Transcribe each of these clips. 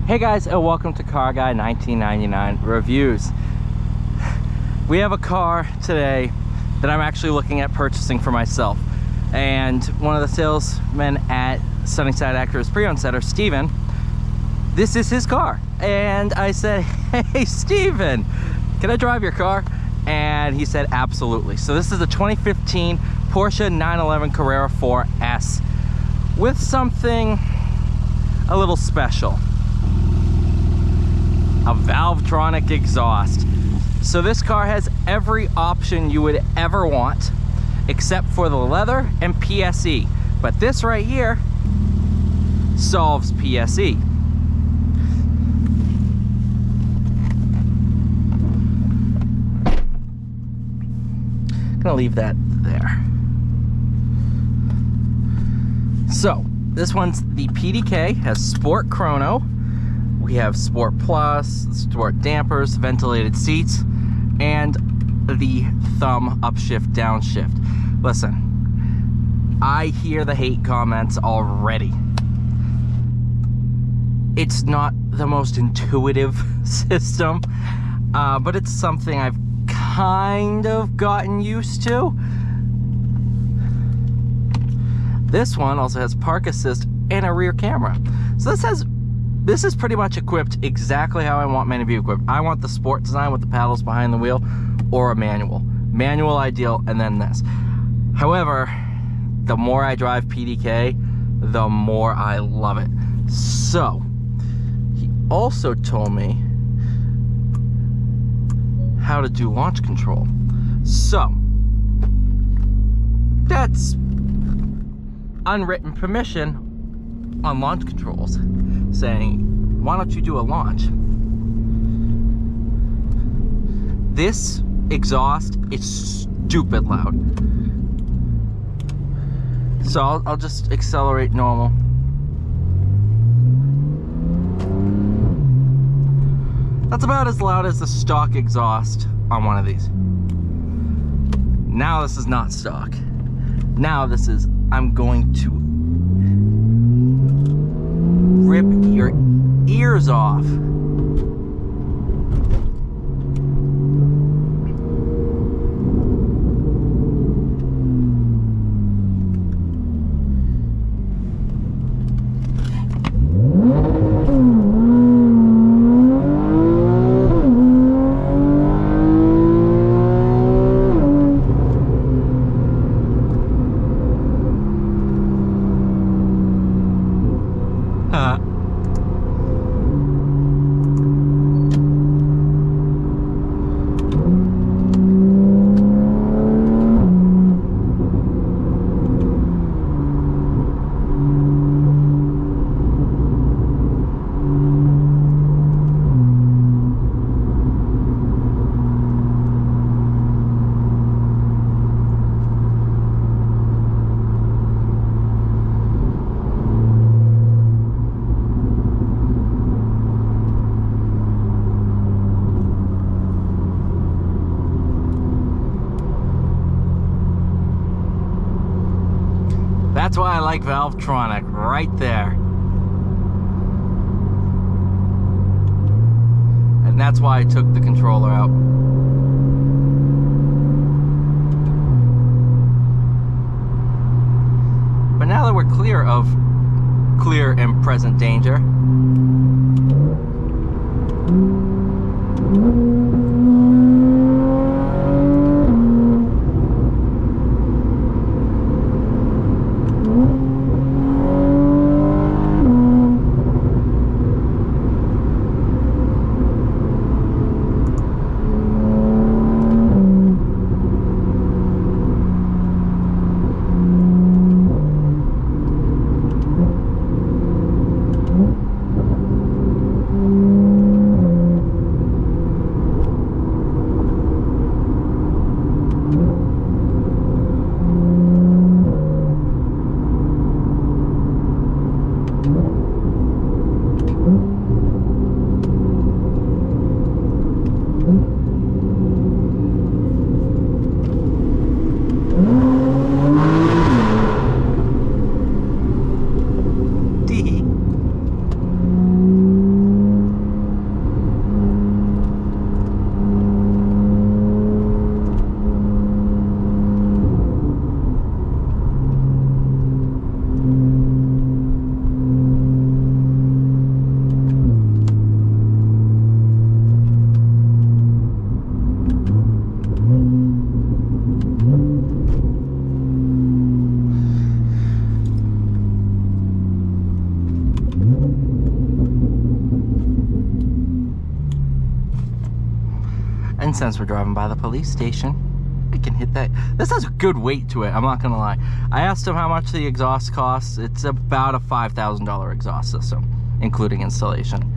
Hey guys, and welcome to Car Guy 1999 Reviews. We have a car today that I'm actually looking at purchasing for myself. And one of the salesmen at Sunnyside Actors Pre-Owned Center, Steven, this is his car. And I said, hey Steven, can I drive your car? And he said, absolutely. So this is a 2015 Porsche 911 Carrera 4S with something a little special. A Valvetronic exhaust. So this car has every option you would ever want, except for the leather and PSE. But this right here solves PSE. Gonna leave that there. So this one's the PDK, has Sport Chrono. We have Sport Plus, Sport dampers, ventilated seats, and the thumb upshift, downshift. Listen, I hear the hate comments already. It's not the most intuitive system, but it's something I've kind of gotten used to. This one also has park assist and a rear camera. So this is pretty much equipped exactly how I want many to be equipped. I want the sport design with the paddles behind the wheel, or a manual. Manual ideal, and then this. However, the more I drive PDK, the more I love it. So, he also told me how to do launch control. So, that's unwritten permission on launch controls, saying, why don't you do a launch? This exhaust is stupid loud. So I'll just accelerate normal. That's about as loud as the stock exhaust on one of these. Now this is not stock. Now this is, I'm going to rip your ears off. That's why I like Valvetronic, right there. And that's why I took the controller out. But now that we're clear of clear and present danger, since we're driving by the police station, I can hit that. This has a good weight to it, I'm not gonna lie. I asked him how much the exhaust costs. It's about a $5,000 exhaust system, including installation.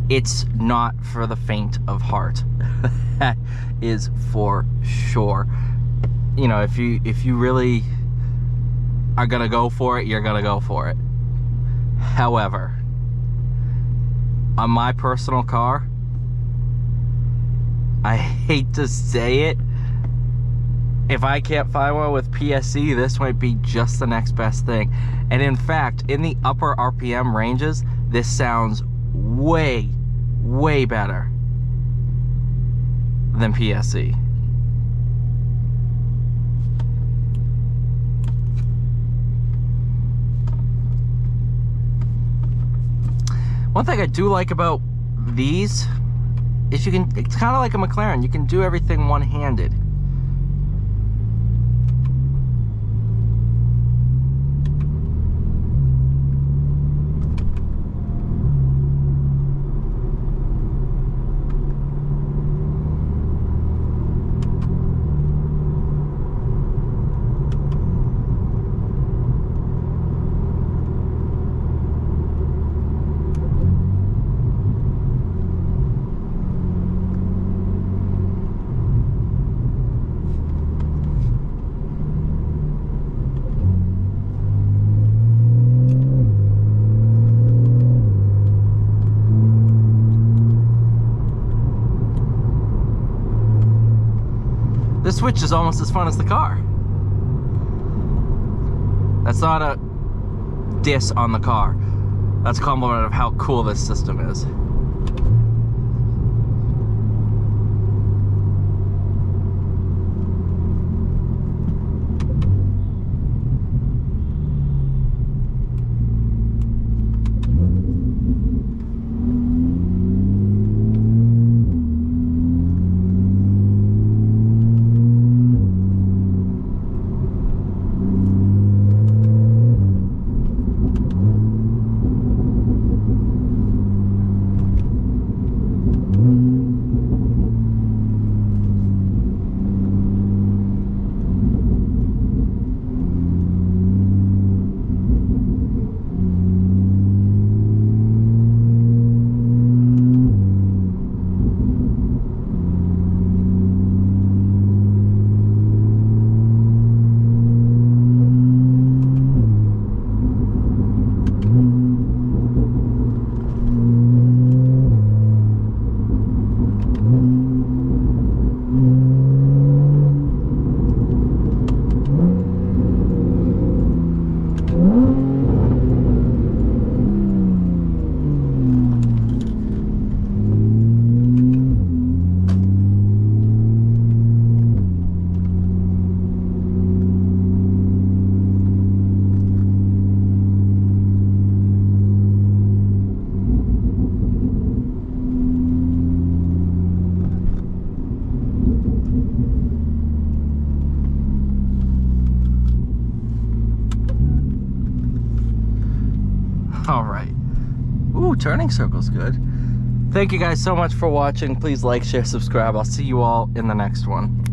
It's not for the faint of heart. That is for sure. You know, if you really are gonna go for it, you're gonna go for it. However, on my personal car, I hate to say it, if I can't find one with PSC, this might be just the next best thing. And in fact, in the upper RPM ranges, this sounds way, way better than PSC. One thing I do like about these is it's kind of like a McLaren, you can do everything one-handed. This switch is almost as fun as the car. That's not a diss on the car. That's a compliment of how cool this system is. All right. Ooh, turning circle's good. Thank you guys so much for watching. Please like, share, subscribe. I'll see you all in the next one.